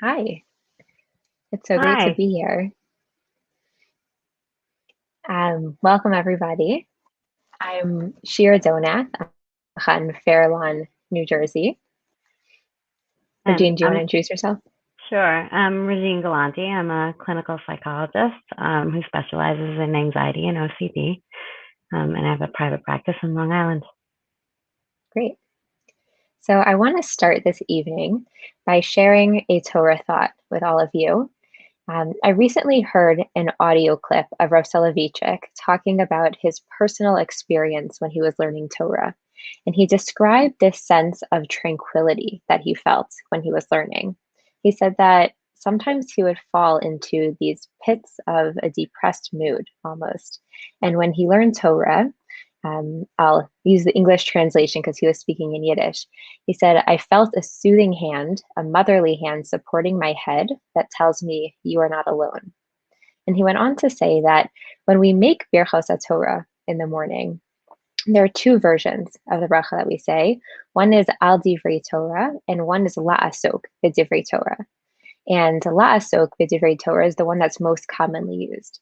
Hi, it's so great to Hi. be here. Welcome, everybody. I'm Shira Donath in Fair Lawn, New Jersey. And Regine, do you want I'm to introduce yourself? sure. I'm Regine Galanti. I'm a clinical psychologist who specializes in anxiety and OCD, and I have a private practice in Long Island. Great. So, I want to start this evening by sharing a Torah thought with all of you. I recently heard an audio clip of Rav Soloveitchik talking about his personal experience when he was learning Torah. And he described this sense of tranquility that he felt when he was learning. He said that sometimes he would fall into these pits of a depressed mood almost. And when he learned Torah, I'll use the English translation because he was speaking in Yiddish. He said, I felt a soothing hand, a motherly hand supporting my head that tells me you are not alone. And he went on to say that when we make Birchos HaTorah in the morning, there are two versions of the bracha that we say. One is Al Divrei Torah, and one is La'asok B'Divrei Torah. And La'asok B'Divrei Torah is the one that's most commonly used.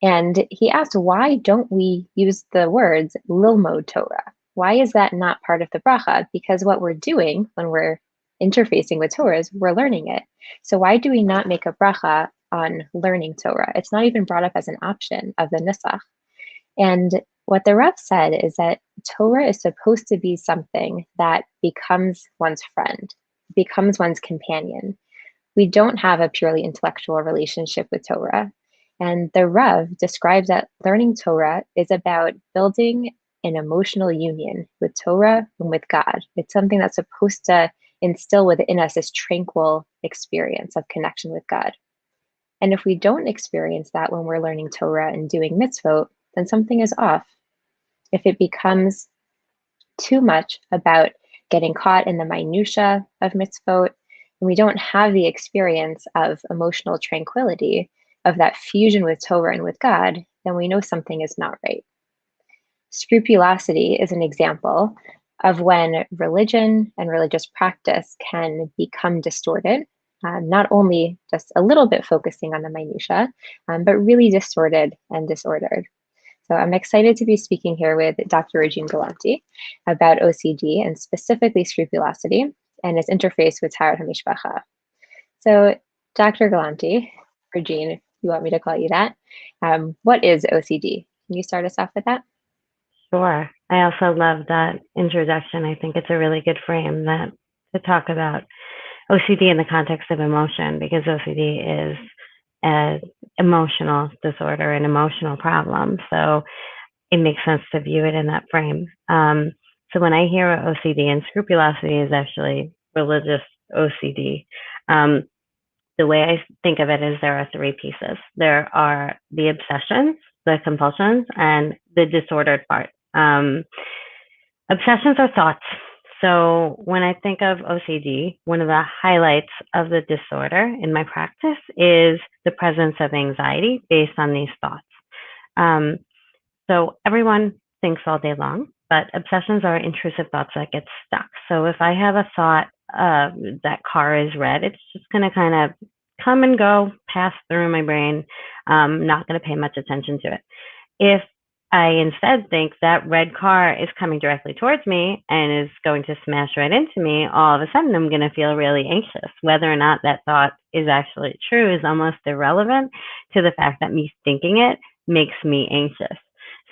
And he asked, why don't we use the words Lilmod Torah? Why is that not part of the bracha? Because what we're doing when we're interfacing with Torah is we're learning it. So why do we not make a bracha on learning Torah? It's not even brought up as an option of the Nusach. And what the Rav said is that Torah is supposed to be something that becomes one's friend, becomes one's companion. We don't have a purely intellectual relationship with Torah. And the Rav describes that learning Torah is about building an emotional union with Torah and with God. It's something that's supposed to instill within us this tranquil experience of connection with God. And if we don't experience that when we're learning Torah and doing mitzvot, then something is off. If it becomes too much about getting caught in the minutia of mitzvot, and we don't have the experience of emotional tranquility, of that fusion with Torah and with God, then we know something is not right. Scrupulosity is an example of when religion and religious practice can become distorted, not only just a little bit focusing on the minutia, but really distorted and disordered. So I'm excited to be speaking here with Dr. Regine Galanti about OCD and specifically scrupulosity and its interface with Taharat HaMishpacha. So Dr. Galanti, Regine, if you want me to call you that, what is OCD? Can you start us off with that? Sure. I also love that introduction. I think it's a really good frame that to talk about OCD in the context of emotion, because OCD is an emotional disorder, an emotional problem. So it makes sense to view it in that frame. So when I hear OCD, and scrupulosity is actually religious OCD, um, the way I think of it is there are three pieces. There are the obsessions, the compulsions, and the disordered part. Obsessions are thoughts. So when I think of OCD, one of the highlights of the disorder in my practice is the presence of anxiety based on these thoughts. Um, so everyone thinks all day long, but obsessions are intrusive thoughts that get stuck. So if I have a thought, that car is red, it's just going to kind of come and go, pass through my brain. Not going to pay much attention to it. If I instead think that red car is coming directly towards me and is going to smash right into me, all of a sudden I'm going to feel really anxious. Whether or not that thought is actually true is almost irrelevant to the fact that me thinking it makes me anxious.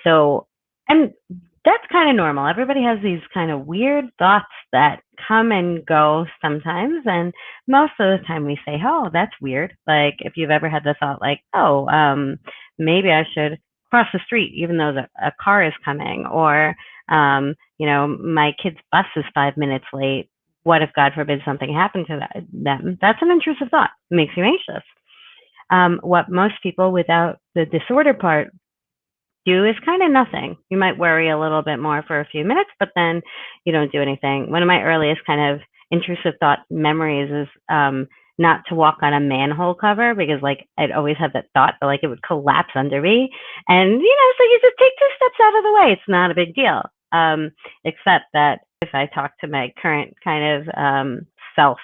So, and that's kind of normal. Everybody has these kind of weird thoughts that come and go sometimes. And most of the time we say, oh, that's weird. Like if you've ever had the thought like, oh, maybe I should cross the street even though a car is coming, or my kid's bus is 5 minutes late. What if, God forbid, something happened to them? That's an intrusive thought. It makes you anxious. What most people without the disorder part do is kind of nothing. You might worry a little bit more for a few minutes, but then you don't do anything. One of my earliest kind of intrusive thought memories is not to walk on a manhole cover, because like I'd always have that thought that like it would collapse under me. And so you just take 2 steps out of the way. It's not a big deal. Except that if I talk to my current kind of self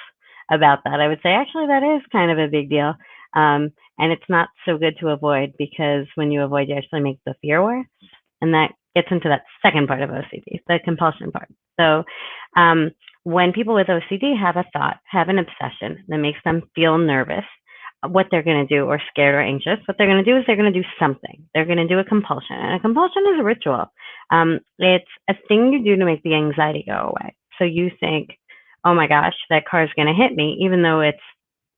about that, I would say actually that is kind of a big deal. And it's not so good to avoid because when you avoid, you actually make the fear worse. And that gets into that second part of OCD, the compulsion part. So um, when people with OCD have a thought, have an obsession that makes them feel nervous, what they're going to do, or scared or anxious, what they're going to do is they're going to do something. They're going to do a compulsion. And a compulsion is a ritual. It's a thing you do to make the anxiety go away. So you think, oh my gosh, that car is going to hit me, even though it's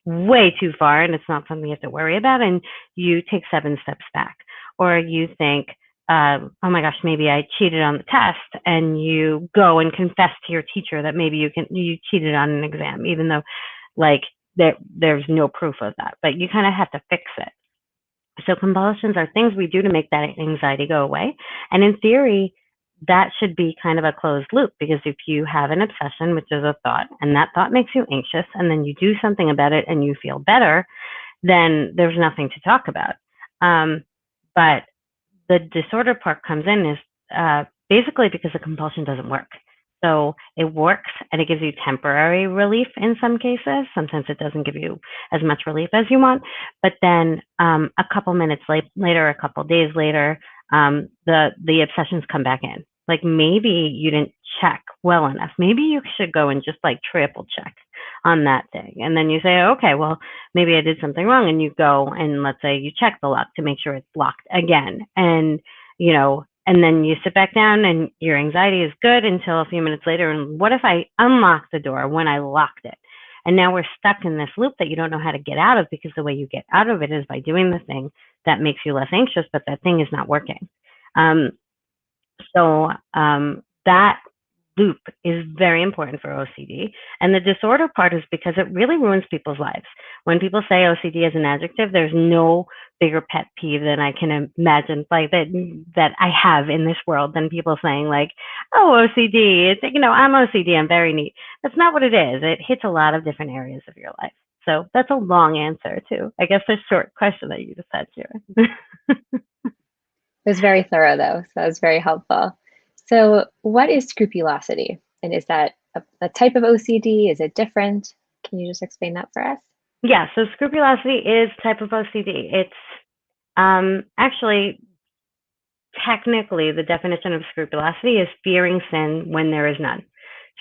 way too far and it's not something you have to worry about. And you take 7 steps back. Or you think, oh my gosh, maybe I cheated on the test, and you go and confess to your teacher that maybe you cheated on an exam, even though like there's no proof of that, but you kind of have to fix it. So compulsions are things we do to make that anxiety go away. And in theory, that should be kind of a closed loop, because if you have an obsession, which is a thought, and that thought makes you anxious, and then you do something about it and you feel better, then there's nothing to talk about. But the disorder part comes in is basically because the compulsion doesn't work. So it works and it gives you temporary relief in some cases. Sometimes it doesn't give you as much relief as you want. But then a couple minutes later, a couple days later, the obsessions come back in. Like maybe you didn't check well enough. Maybe you should go and just like triple check on that thing. And then you say, okay, well, maybe I did something wrong. And you go and let's say you check the lock to make sure it's locked again. And, you know, and then you sit back down and your anxiety is good until a few minutes later. And what if I unlocked the door when I locked it? And now we're stuck in this loop that you don't know how to get out of, because the way you get out of it is by doing the thing that makes you less anxious, but that thing is not working. That loop is very important for OCD. And the disorder part is because it really ruins people's lives. When people say OCD as an adjective, there's no bigger pet peeve than I can imagine, like that I have in this world, than people saying like, oh, OCD, it's, you know, I'm OCD, I'm very neat. That's not what it is. It hits a lot of different areas of your life. So that's a long answer to, I guess, the short question that you just had, Shira. It was very thorough, though, so that was very helpful. So, what is scrupulosity? And is that a type of OCD? Is it different? Can you just explain that for us? Yeah, so scrupulosity is type of OCD. It's actually, technically, the definition of scrupulosity is fearing sin when there is none.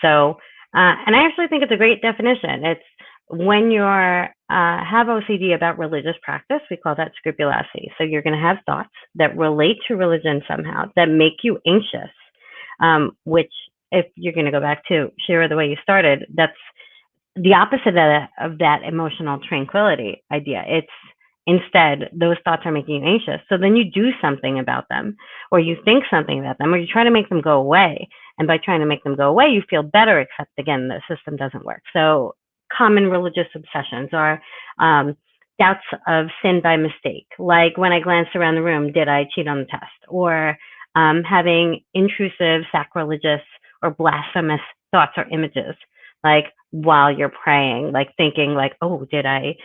So, and I actually think it's a great definition. It's when you're have OCD about religious practice, we call that scrupulosity. So you're going to have thoughts that relate to religion somehow that make you anxious, which, if you're going to go back to Shira, the way you started, that's the opposite of that emotional tranquility idea. It's instead those thoughts are making you anxious. So then you do something about them, or you think something about them, or you try to make them go away. And by trying to make them go away, you feel better, except again, the system doesn't work. So common religious obsessions are doubts of sin by mistake, like when I glanced around the room, did I cheat on the test? Or having intrusive, sacrilegious, or blasphemous thoughts or images, like while you're praying, like thinking like, oh, did I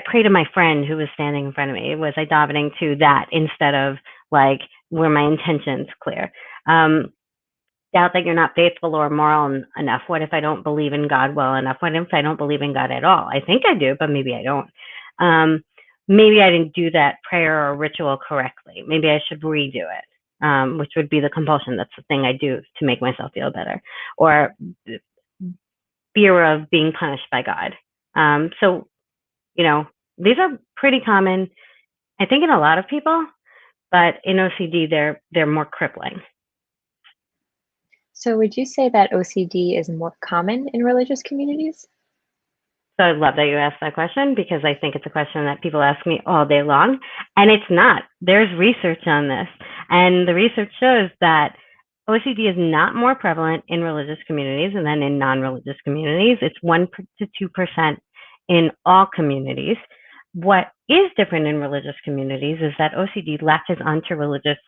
pray to my friend who was standing in front of me? Was I davening to that instead of like, were my intentions clear? Doubt that you're not faithful or moral enough. What if I don't believe in God well enough? What if I don't believe in God at all? I think I do, but maybe I don't. Maybe I didn't do that prayer or ritual correctly. Maybe I should redo it, which would be the compulsion. That's the thing I do to make myself feel better. Or fear of being punished by God. So, you know, these are pretty common, I think, in a lot of people, but in OCD, they're more crippling. So, would you say that OCD is more common in religious communities? So I love that you asked that question, because I think it's a question that people ask me all day long, and it's not. There's research on this, and the research shows that OCD is not more prevalent in religious communities and then in non-religious communities. It's 1 to 2% in all communities. What is different in religious communities is that OCD latches onto religious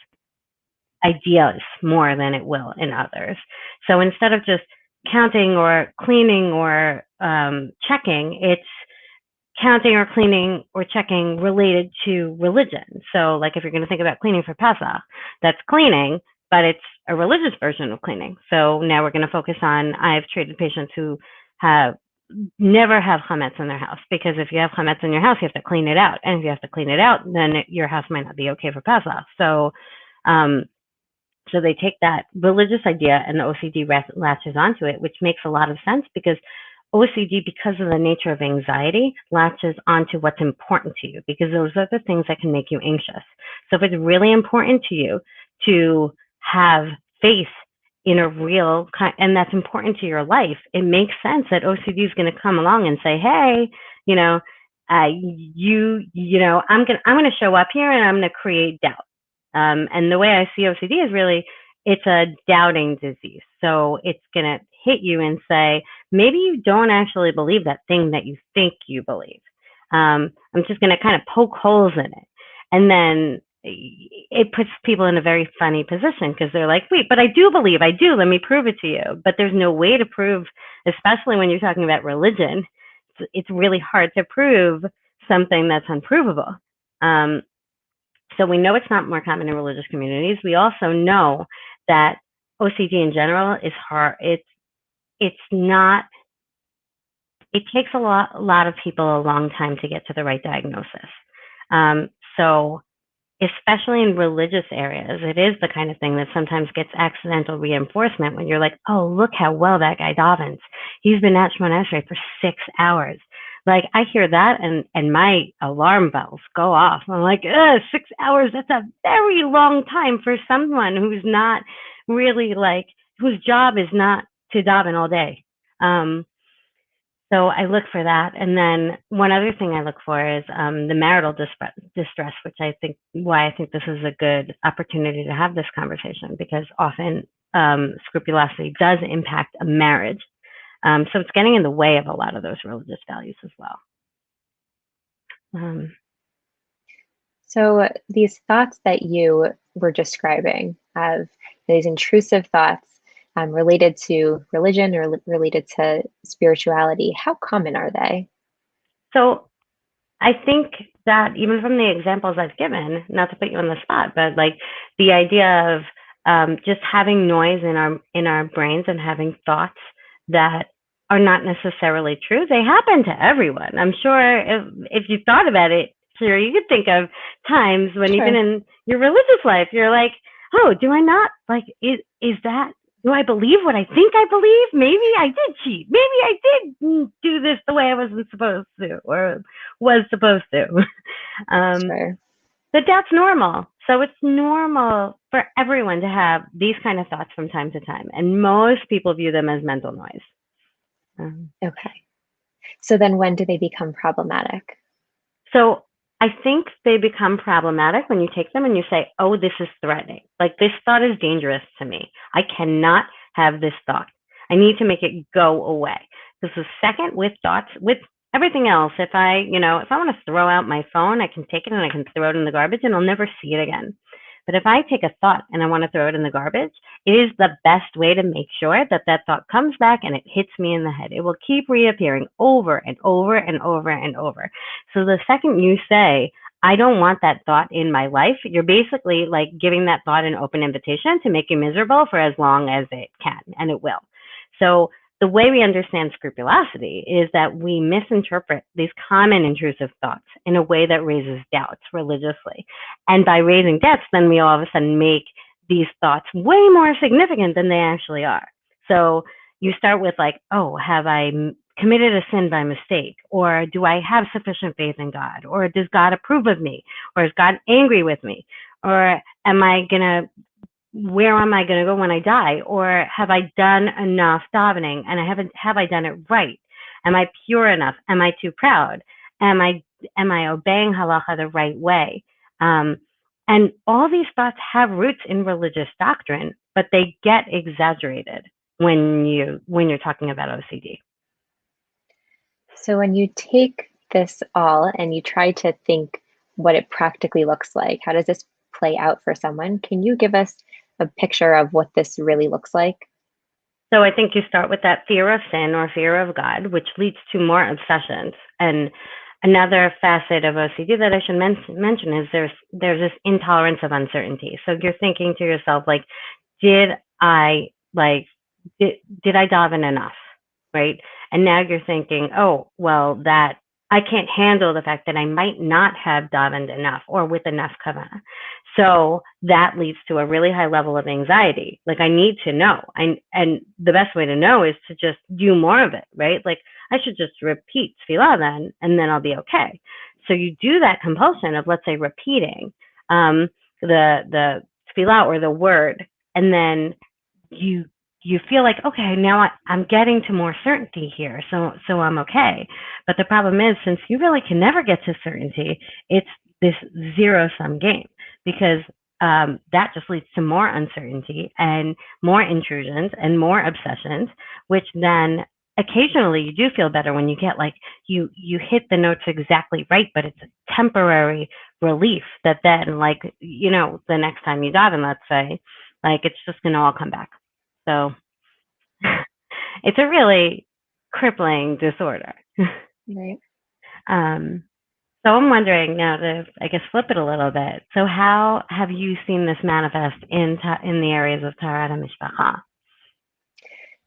ideas more than it will in others. So instead of just counting or cleaning or checking, it's counting or cleaning or checking related to religion. So like if you're going to think about cleaning for Pesach, that's cleaning, but it's a religious version of cleaning. So now we're going to focus on, I've treated patients who have never have chametz in their house, because if you have chametz in your house, you have to clean it out, and if you have to clean it out, then your house might not be okay for Pesach. Um, so they take that religious idea and the OCD latches onto it, which makes a lot of sense because OCD, because of the nature of anxiety, latches onto what's important to you, because those are the things that can make you anxious. So if it's really important to you to have faith in a real and that's important to your life, it makes sense that OCD is going to come along and say, hey, you know, I'm going to show up here and I'm going to create doubt. And the way I see OCD is really, it's a doubting disease. So it's going to hit you and say, maybe you don't actually believe that thing that you think you believe. I'm just going to kind of poke holes in it. And then it puts people in a very funny position because they're like, wait, but I do believe, I do, let me prove it to you. But there's no way to prove, especially when you're talking about religion, it's really hard to prove something that's unprovable. So we know it's not more common in religious communities. We also know that OCD in general is hard. It's not. It takes a lot of people a long time to get to the right diagnosis. So especially in religious areas, it is the kind of thing that sometimes gets accidental reinforcement when you're like, oh, look how well that guy davens. He's been at Shemona Esrei for 6 hours. Like, I hear that and my alarm bells go off. I'm like, 6 hours, that's a very long time for someone who's not really like, whose job is not to daven all day. So I look for that. And then one other thing I look for is the marital distress, which I think this is a good opportunity to have this conversation, because often scrupulosity does impact a marriage. So it's getting in the way of a lot of those religious values as well. So these thoughts that you were describing, of these intrusive thoughts related to religion or related to spirituality, how common are they? So I think that even from the examples I've given, not to put you on the spot, but like the idea of just having noise in our brains and having thoughts that are not necessarily true, they happen to everyone. I'm sure if you thought about it, sure, you could think of times when Sure. even in your religious life, you're like, oh, do I not, like, is that, do I believe what I think I believe? Maybe I did cheat. Maybe I did do this the way I wasn't supposed to, or was supposed to. Sure. But that's normal. So it's normal for everyone to have these kind of thoughts from time to time. And most people view them as mental noise. Okay. So then when do they become problematic? So I think they become problematic when you take them and you say, oh, this is threatening. Like, this thought is dangerous to me. I cannot have this thought. I need to make it go away. This is second with thoughts, with everything else. If I want to throw out my phone, I can take it and I can throw it in the garbage and I'll never see it again. But if I take a thought and I want to throw it in the garbage, it is the best way to make sure that that thought comes back and it hits me in the head. It will keep reappearing over and over and over and over. So the second you say, I don't want that thought in my life, you're basically like giving that thought an open invitation to make you miserable for as long as it can, and it will. So the way we understand scrupulosity is that we misinterpret these common intrusive thoughts in a way that raises doubts religiously. And by raising doubts, then we all of a sudden make these thoughts way more significant than they actually are. So you start with like, oh, have I committed a sin by mistake? Or do I have sufficient faith in God? Or does God approve of me? Or is God angry with me? Or where am I going to go when I die? Or have I done enough davening and have I done it right? Am I pure enough? Am I too proud? Am I obeying halacha the right way? And all these thoughts have roots in religious doctrine, but they get exaggerated when you're talking about OCD. So when you take this all and you try to think what it practically looks like, how does this play out for someone? Can you give us a picture of what this really looks like? So I think you start with that fear of sin or fear of God, which leads to more obsessions. And another facet of OCD that I should mention is there's this intolerance of uncertainty. So you're thinking to yourself, like, did I daven enough? right? And now you're thinking, oh, well, that I can't handle the fact that I might not have davened enough or with enough kavanah. So that leads to a really high level of anxiety. Like I need to know. And the best way to know is to just do more of it, right? Like I should just repeat tefillah then, and then I'll be okay. So you do that compulsion of, let's say, repeating the tefillah or the word, and then you you feel like, okay, now I'm getting to more certainty here, so I'm okay. But the problem is, since you really can never get to certainty, it's this zero sum game, because that just leads to more uncertainty and more intrusions and more obsessions, which then occasionally you do feel better when you get like you hit the notes exactly right, but it's a temporary relief that then, like, the next time you daven, let's say, like it's just gonna all come back. So it's a really crippling disorder. Right. um, so I'm wondering now to, I guess, flip it a little bit. So how have you seen this manifest in the areas of Taharat and Mishpacha?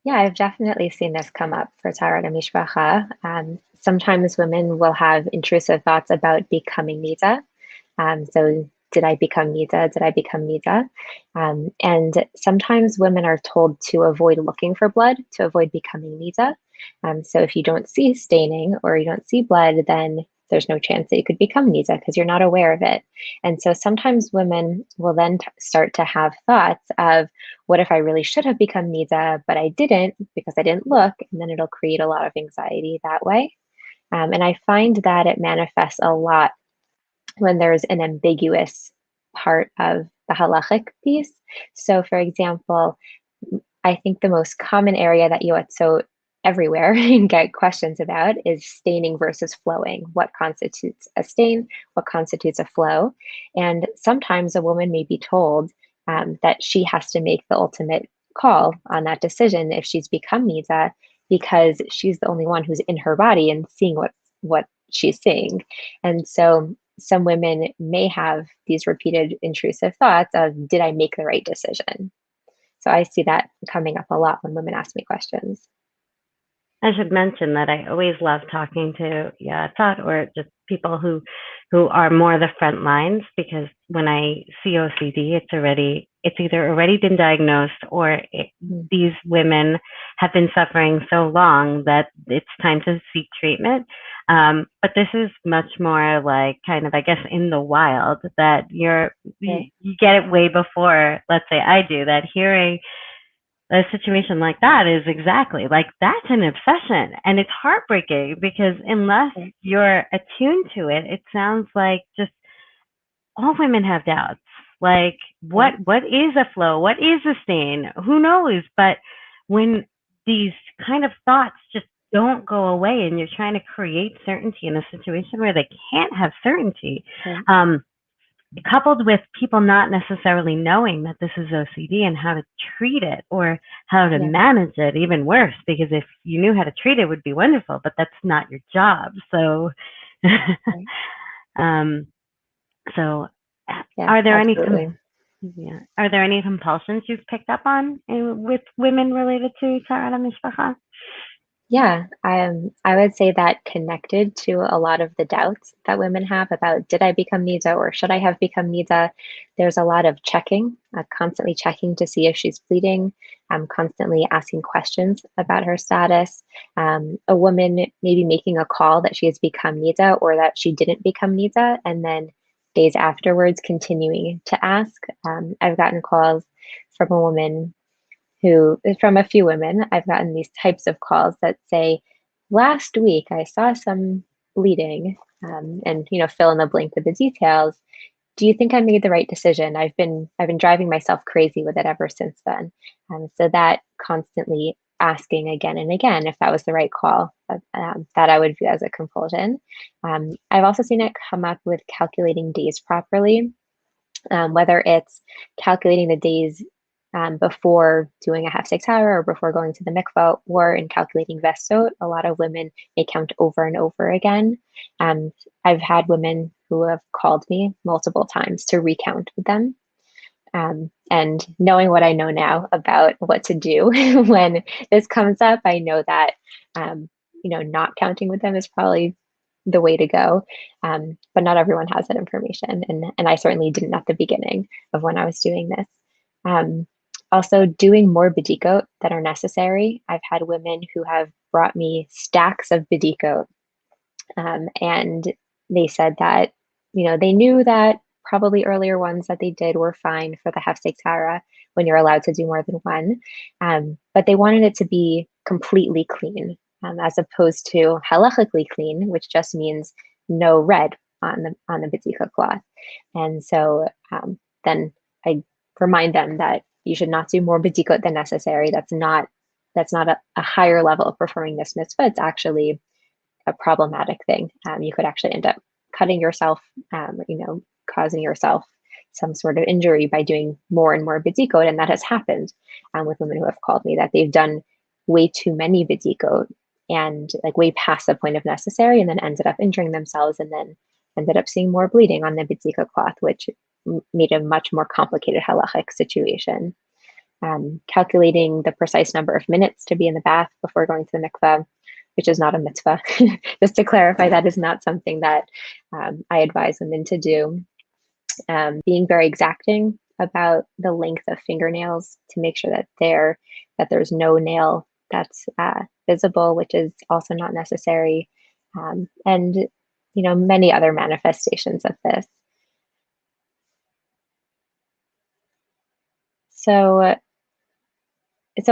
Yeah, I've definitely seen this come up for Taharat HaMishpacha. Sometimes women will have intrusive thoughts about becoming Nida. So did I become Nida? Did I become Nida? And sometimes women are told to avoid looking for blood, to avoid becoming Nida. So if you don't see staining or you don't see blood, then there's no chance that you could become Nida because you're not aware of it. And so sometimes women will then start to have thoughts of, what if I really should have become Nida, but I didn't because I didn't look? And then it'll create a lot of anxiety that way. And I find that it manifests a lot when there's an ambiguous part of the halachic piece. So, for example, I think the most common area that so everywhere and get questions about is staining versus flowing. What constitutes a stain? What constitutes a flow? And sometimes a woman may be told that she has to make the ultimate call on that decision if she's become Nida, because she's the only one who's in her body and seeing what she's seeing. And so some women may have these repeated intrusive thoughts of, did I make the right decision? So I see that coming up a lot when women ask me questions. I should mention that I always love talking to Yatzat or just people who are more the front lines, because when I see OCD, it's either already been diagnosed or Mm. these women have been suffering so long that it's time to seek treatment. But this is much more like kind of, I guess, in the wild, that Right. you get it way before, let's say, I do. That hearing a situation like that is exactly like, that's an obsession, and it's heartbreaking, because unless Right. you're attuned to it, it sounds like just all women have doubts, like what Right. what is a flow, what is a stain, who knows? But when these kind of thoughts just don't go away, and you're trying to create certainty in a situation where they can't have certainty, Right. um, coupled with people not necessarily knowing that this is OCD and how to treat it or how to Yeah. manage it, even worse, because if you knew how to treat it, would be wonderful, but that's not your job. So, Right. um, so Yeah. are there any Absolutely. yeah, are there any compulsions you've picked up on with women related to Taharat Mishpacha? Yeah, I would say that connected to a lot of the doubts that women have about, did I become Nida or should I have become Nida? There's a lot of checking, constantly checking to see if she's bleeding, constantly asking questions about her status. A woman maybe making a call that she has become Nida or that she didn't become Nida, and then days afterwards continuing to ask. I've gotten calls from a woman from a few women, I've gotten these types of calls that say, last week I saw some bleeding, and fill in the blank with the details. Do you think I made the right decision? I've been driving myself crazy with it ever since then. So that constantly asking again and again if that was the right call, that I would view as a compulsion. I've also seen it come up with calculating days properly, whether it's calculating the days before doing a half 6 hour or before going to the mikvah, or in calculating vestot. A lot of women may count over and over again. Um, I've had women who have called me multiple times to recount with them. And knowing what I know now about what to do when this comes up, I know that not counting with them is probably the way to go. But not everyone has that information, and I certainly didn't at the beginning of when I was doing this. Um, Also, doing more bidikot that are necessary. I've had women who have brought me stacks of bidikot, and they said that they knew that probably earlier ones that they did were fine for the hefsek tahara when you're allowed to do more than one, but they wanted it to be completely clean, as opposed to halachically clean, which just means no red on the bidikot cloth. And so then I remind them that you should not do more bidikot than necessary. That's not a higher level of performing this mitzvah. It's actually a problematic thing. You could actually end up cutting yourself, causing yourself some sort of injury by doing more and more bidikot. And that has happened with women who have called me, that they've done way too many bidikot and like way past the point of necessary, and then ended up injuring themselves, and then ended up seeing more bleeding on the bidikot cloth, which made a much more complicated halachic situation. Calculating the precise number of minutes to be in the bath before going to the mikveh, which is not a mitzvah. Just to clarify, that is not something that I advise women to do. Being very exacting about the length of fingernails to make sure that there's no nail that's visible, which is also not necessary, and many other manifestations of this. So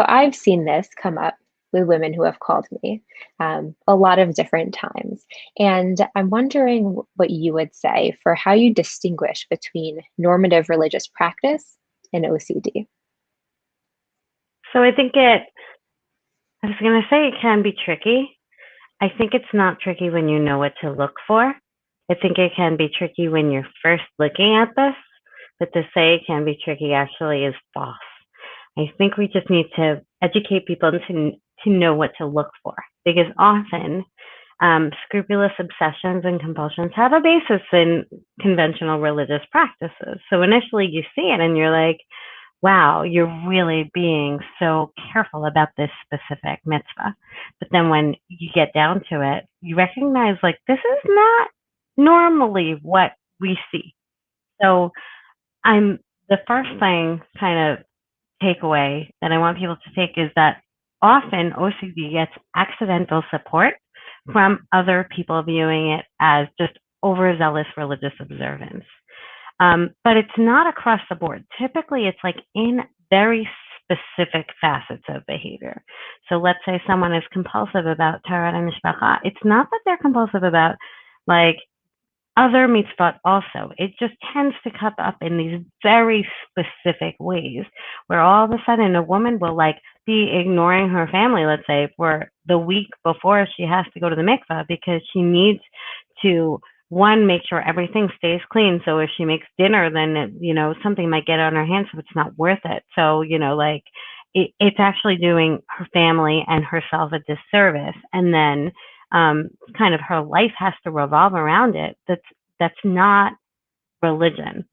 I've seen this come up with women who have called me a lot of different times. And I'm wondering what you would say for how you distinguish between normative religious practice and OCD. So I was going to say it can be tricky. I think it's not tricky when you know what to look for. I think it can be tricky when you're first looking at this, but to say it can be tricky actually is false. I think we just need to educate people to know what to look for, because often scrupulous obsessions and compulsions have a basis in conventional religious practices. So initially you see it and you're like, wow, you're really being so careful about this specific mitzvah. But then when you get down to it, you recognize like this is not normally what we see. So the first thing kind of takeaway that I want people to take is that often OCD gets accidental support from other people viewing it as just overzealous religious observance. But it's not across the board. Typically, it's like in very specific facets of behavior. So let's say someone is compulsive about Taharat and HaMishpacha. It's not that they're compulsive about like other mitzvot also. It just tends to come up in these very specific ways where all of a sudden a woman will like be ignoring her family, let's say, for the week before she has to go to the mikvah because she needs to, one, make sure everything stays clean. So if she makes dinner, then, something might get on her hands, so it's not worth it. So, it's actually doing her family and herself a disservice. And then kind of her life has to revolve around it. That's not religion,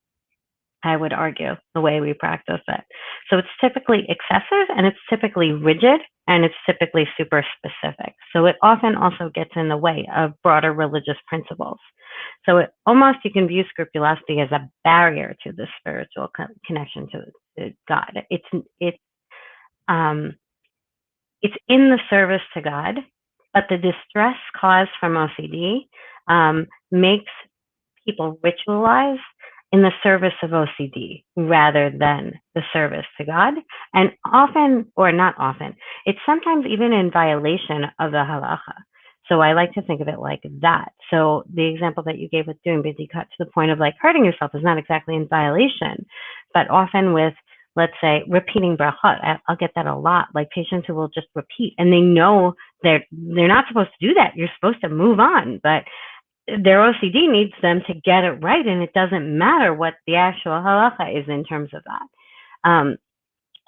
I would argue, the way we practice it. So it's typically excessive, and it's typically rigid, and it's typically super specific. So it often also gets in the way of broader religious principles. So you can view scrupulosity as a barrier to the spiritual connection to God. It's in the service to God, but the distress caused from OCD makes people ritualize in the service of OCD rather than the service to God. And often, or not often, it's sometimes even in violation of the halacha. So I like to think of it like that. So the example that you gave with doing bidikot to the point of like hurting yourself is not exactly in violation, but often with, let's say, repeating brachot. I'll get that a lot, like patients who will just repeat, and they know they're not supposed to do that. You're supposed to move on, but their OCD needs them to get it right, and it doesn't matter what the actual halacha is in terms of that.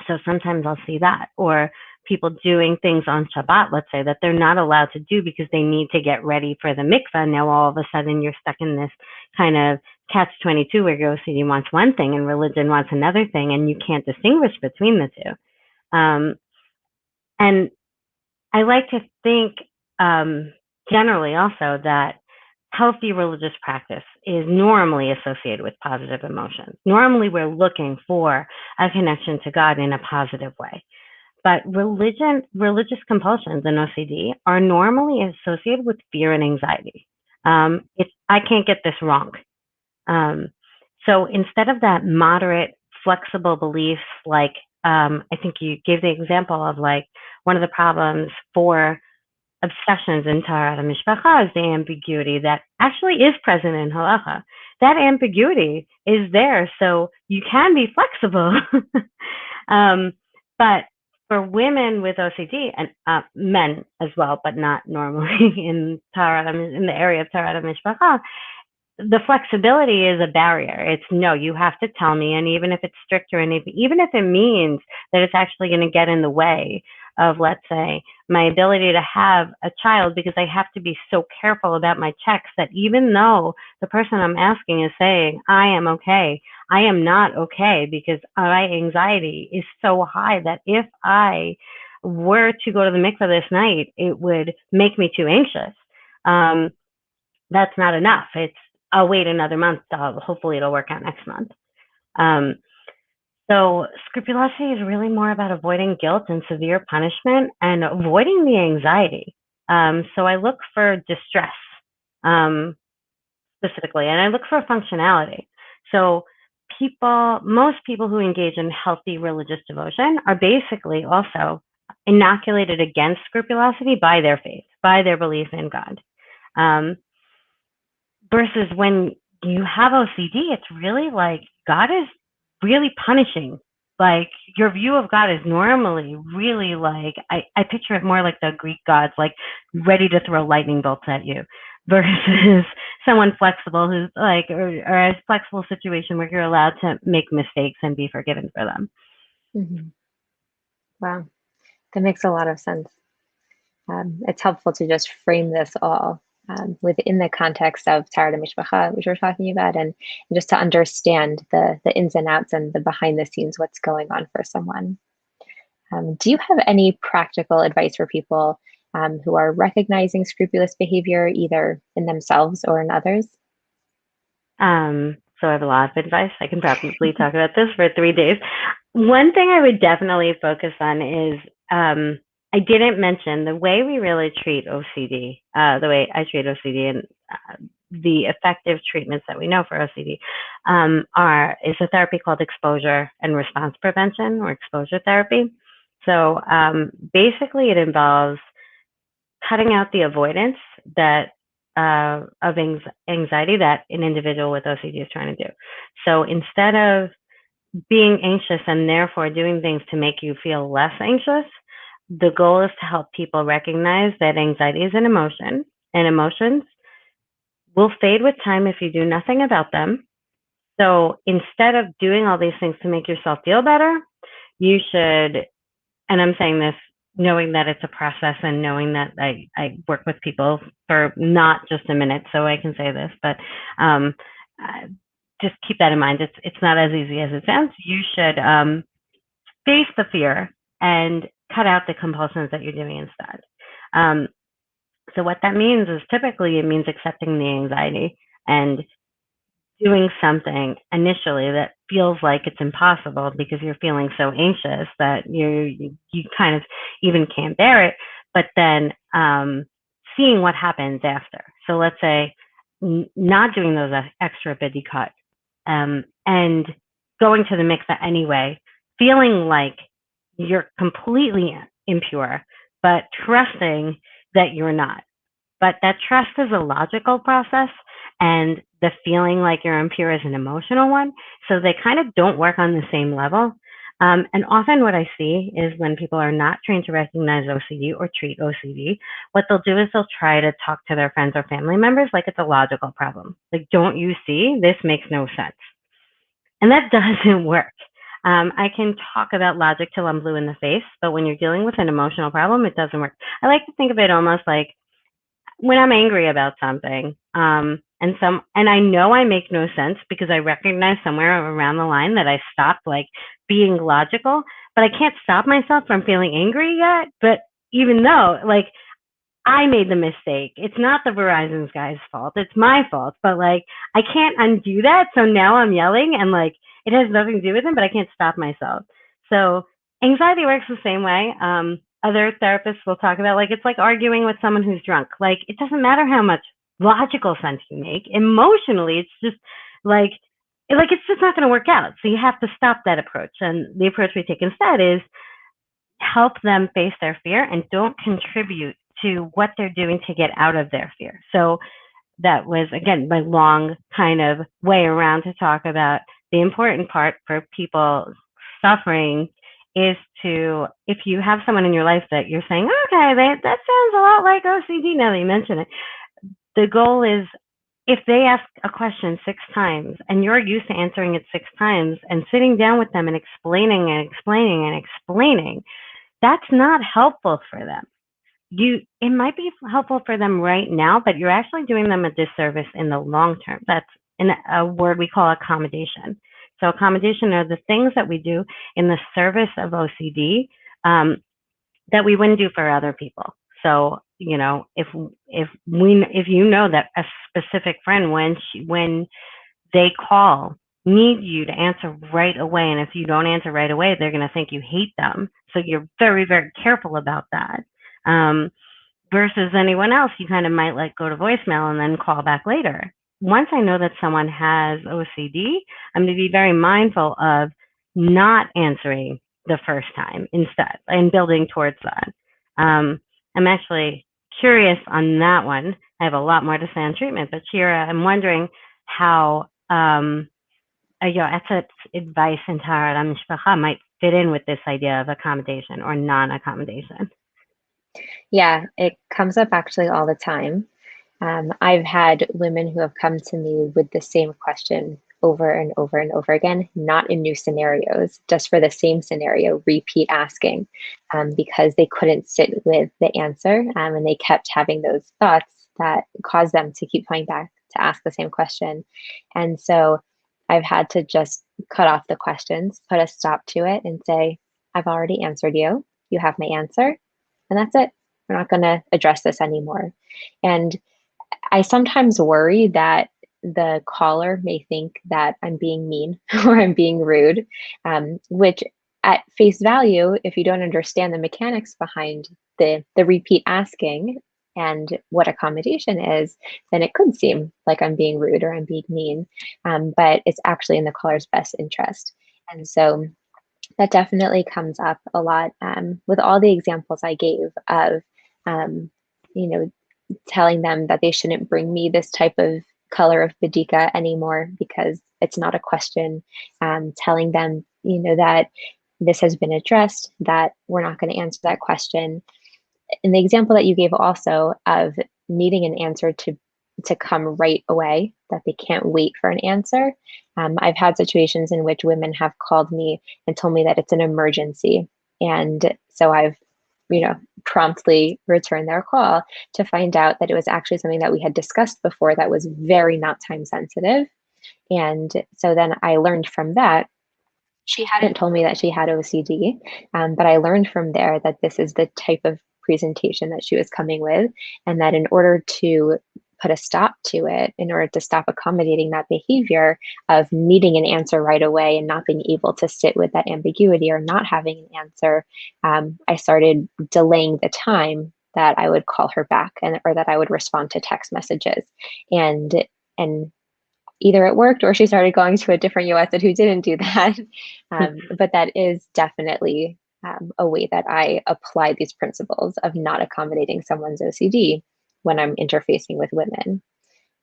So sometimes I'll see that, or people doing things on Shabbat, let's say, that they're not allowed to do because they need to get ready for the mikvah. Now all of a sudden you're stuck in this kind of catch-22 where your OCD wants one thing and religion wants another thing, and you can't distinguish between the two. And I like to think generally also that healthy religious practice is normally associated with positive emotions. Normally, we're looking for a connection to God in a positive way. But religious compulsions and OCD are normally associated with fear and anxiety. I can't get this wrong. So instead of that moderate, flexible beliefs, like I think you gave the example of like one of the problems for obsessions in Taharat and HaMishpacha is the ambiguity that actually is present in halacha. That ambiguity is there, so you can be flexible. But for women with OCD and men as well, but not normally in the area of Taharat and HaMishpacha, the flexibility is a barrier. It's no, you have to tell me, and even if it's stricter, and even if it means that it's actually going to get in the way of, let's say, my ability to have a child, because I have to be so careful about my checks that even though the person I'm asking is saying, I am okay, I am not okay because my anxiety is so high that if I were to go to the mikveh this night, it would make me too anxious. That's not enough. I'll wait another month. Hopefully it'll work out next month. So scrupulosity is really more about avoiding guilt and severe punishment and avoiding the anxiety. So I look for distress specifically, and I look for functionality. So most people who engage in healthy religious devotion are basically also inoculated against scrupulosity by their faith, by their belief in God. Versus when you have OCD, it's really like God is really punishing. Like your view of God is normally really like, I picture it more like the Greek gods, like ready to throw lightning bolts at you, versus someone flexible who's like, or a flexible situation where you're allowed to make mistakes and be forgiven for them. Mm-hmm. Wow, that makes a lot of sense. It's helpful to just frame this all within the context of Taharat and HaMishpacha, which we're talking about, and just to understand the ins and outs and the behind the scenes, what's going on for someone. Do you have any practical advice for people who are recognizing scrupulous behavior, either in themselves or in others? So I have a lot of advice. I can probably talk about this for 3 days. One thing I would definitely focus on is I didn't mention the way we really treat OCD, the way I treat OCD, and the effective treatments that we know for OCD is a therapy called exposure and response prevention, or exposure therapy. So basically it involves cutting out the avoidance that of anxiety that an individual with OCD is trying to do. So instead of being anxious and therefore doing things to make you feel less anxious, the goal is to help people recognize that anxiety is an emotion, and emotions will fade with time if you do nothing about them. So instead of doing all these things to make yourself feel better, you should, and I'm saying this knowing that it's a process and knowing that I work with people for not just a minute, so I can say this, but just keep that in mind. It's not as easy as it sounds. You should face the fear and cut out the compulsions that you're doing instead. So what that means is typically it means accepting the anxiety and doing something initially that feels like it's impossible because you're feeling so anxious that you kind of even can't bear it, but then seeing what happens after. So let's say not doing those extra bidikot and going to the mikveh anyway, feeling like you're completely impure, but trusting that you're not. But that trust is a logical process, and the feeling like you're impure is an emotional one. So they kind of don't work on the same level. And often what I see is when people are not trained to recognize OCD or treat OCD, what they'll do is they'll try to talk to their friends or family members like it's a logical problem. Like, don't you see? This makes no sense. And that doesn't work. I can talk about logic till I'm blue in the face, but when you're dealing with an emotional problem, it doesn't work. I like to think of it almost like when I'm angry about something, And I know I make no sense because I recognize somewhere around the line that I stopped like being logical, but I can't stop myself from feeling angry yet. But even though like I made the mistake. It's not the Verizon's guy's fault. It's my fault. But like I can't undo that. So now I'm yelling and like it has nothing to do with him, but I can't stop myself. So anxiety works the same way. Other therapists will talk about like it's like arguing with someone who's drunk. Like it doesn't matter how much logical sense you make. Emotionally, it's just like it's just not going to work out. So you have to stop that approach. And the approach we take instead is help them face their fear and don't contribute to what they're doing to get out of their fear. So that was, again, my long kind of way around to talk about the important part for people suffering is to, if you have someone in your life that you're saying, okay, that sounds a lot like OCD now that you mention it, the goal is if they ask a question 6 times and you're used to answering it 6 times and sitting down with them and explaining and explaining and explaining, that's not helpful for them. It might be helpful for them right now, but you're actually doing them a disservice in the long term. That's a word we call accommodation. So accommodation are the things that we do in the service of OCD that we wouldn't do for other people. So, you know, if you know that a specific friend when they call need you to answer right away, and if you don't answer right away, they're going to think you hate them. So you're very, very careful about that. Versus anyone else, you kind of might let go to voicemail and then call back later. Once I know that someone has OCD, I'm going to be very mindful of not answering the first time instead and building towards that. I'm actually curious on that one. I have a lot more to say on treatment, but Shira, I'm wondering how your advice in Taharat HaMishpacha might fit in with this idea of accommodation or non-accommodation. Yeah, it comes up actually all the time. I've had women who have come to me with the same question over and over and over again, not in new scenarios, just for the same scenario, repeat asking, because they couldn't sit with the answer, and they kept having those thoughts that caused them to keep coming back to ask the same question. And so I've had to just cut off the questions, put a stop to it, and say, I've already answered you. You have my answer, and that's it. We're not going to address this anymore. And I sometimes worry that the caller may think that I'm being mean or I'm being rude, which at face value, if you don't understand the mechanics behind the repeat asking and what accommodation is, then it could seem like I'm being rude or I'm being mean, but it's actually in the caller's best interest. And so that definitely comes up a lot with all the examples I gave of, you know, telling them that they shouldn't bring me this type of color of badika anymore because it's not a question. Telling them, that this has been addressed, that we're not going to answer that question. And the example that you gave also of needing an answer to come right away, that they can't wait for an answer. I've had situations in which women have called me and told me that it's an emergency. And so I've promptly return their call to find out that it was actually something that we had discussed before that was very not time sensitive. And so then I learned from that. She hadn't told me that she had OCD, but I learned from there that this is the type of presentation that she was coming with, and that in order to put a stop to it, in order to stop accommodating that behavior of needing an answer right away and not being able to sit with that ambiguity or not having an answer, I started delaying the time that I would call her back or that I would respond to text messages. And either it worked or she started going to a different USAID who didn't do that. But that is definitely a way that I apply these principles of not accommodating someone's OCD when I'm interfacing with women.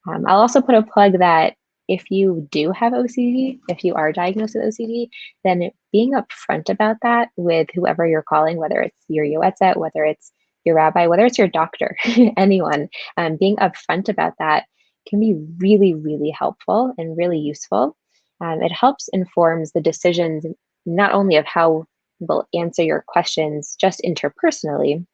I'll also put a plug that if you do have OCD, if you are diagnosed with OCD, then being upfront about that with whoever you're calling, whether it's your yoetzet, whether it's your rabbi, whether it's your doctor, anyone, being upfront about that can be really, really helpful and really useful. It helps informs the decisions not only of how we'll answer your questions just interpersonally,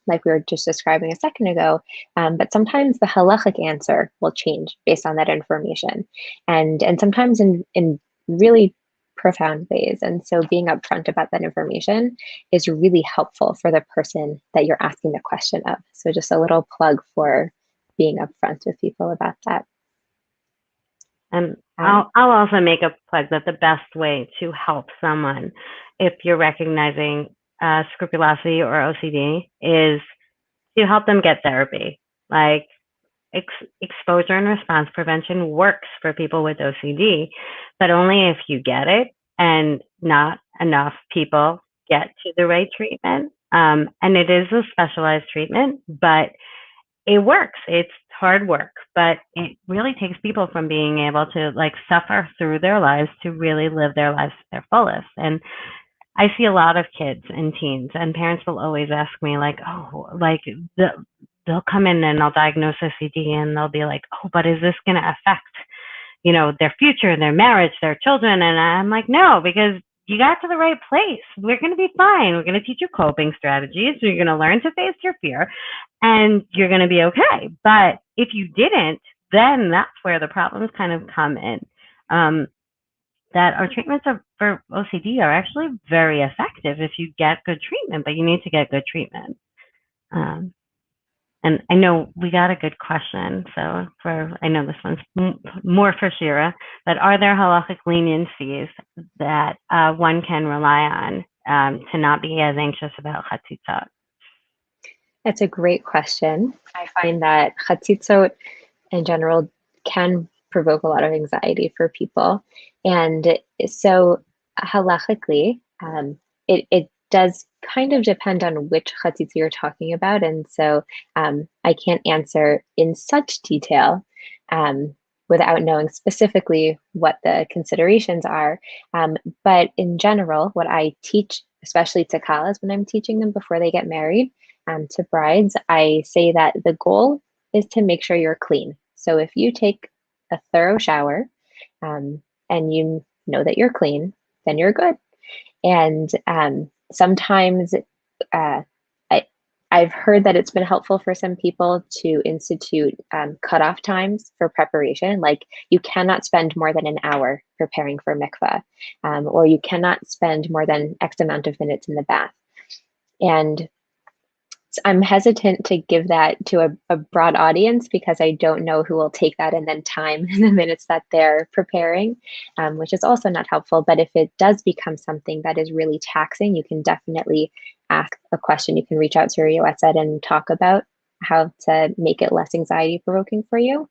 like we were just describing a second ago, but sometimes the halachic answer will change based on that information, and sometimes in really profound ways. And so being upfront about that information is really helpful for the person that you're asking the question of. So just a little plug for being upfront with people about that. And I'll also make a plug that the best way to help someone, if you're recognizing scrupulosity or OCD, is to help them get therapy. Like exposure and response prevention works for people with OCD, but only if you get it, and not enough people get to the right treatment. And it is a specialized treatment, but it works. It's hard work, but it really takes people from being able to like suffer through their lives to really live their lives to their fullest. And I see a lot of kids and teens, and parents will always ask me like, oh, like they'll come in and I'll diagnose OCD, and they'll be like, oh, but is this going to affect, their future, their marriage, their children? And I'm like, no, because you got to the right place. We're going to be fine. We're going to teach you coping strategies. You're going to learn to face your fear, and you're going to be okay. But if you didn't, then that's where the problems kind of come in. That our treatments for OCD are actually very effective if you get good treatment, but you need to get good treatment. And I know we got a good question, so I know this one's more for Shira, but are there halachic leniencies that one can rely on to not be as anxious about chatzitzot? That's a great question. I find that chatzitzot in general can provoke a lot of anxiety for people. And so halachically, it does kind of depend on which chatzitza you're talking about. And so I can't answer in such detail without knowing specifically what the considerations are. But in general, what I teach, especially to kalas when I'm teaching them before they get married, to brides, I say that the goal is to make sure you're clean. So if you take a thorough shower and you know that you're clean, then you're good. And sometimes I've heard that it's been helpful for some people to institute cutoff times for preparation. Like you cannot spend more than an hour preparing for mikvah, or you cannot spend more than X amount of minutes in the bath. And I'm hesitant to give that to a broad audience because I don't know who will take that and then time in the minutes that they're preparing, which is also not helpful. But if it does become something that is really taxing, you can definitely ask a question. You can reach out to your yoetzet and talk about how to make it less anxiety provoking for you.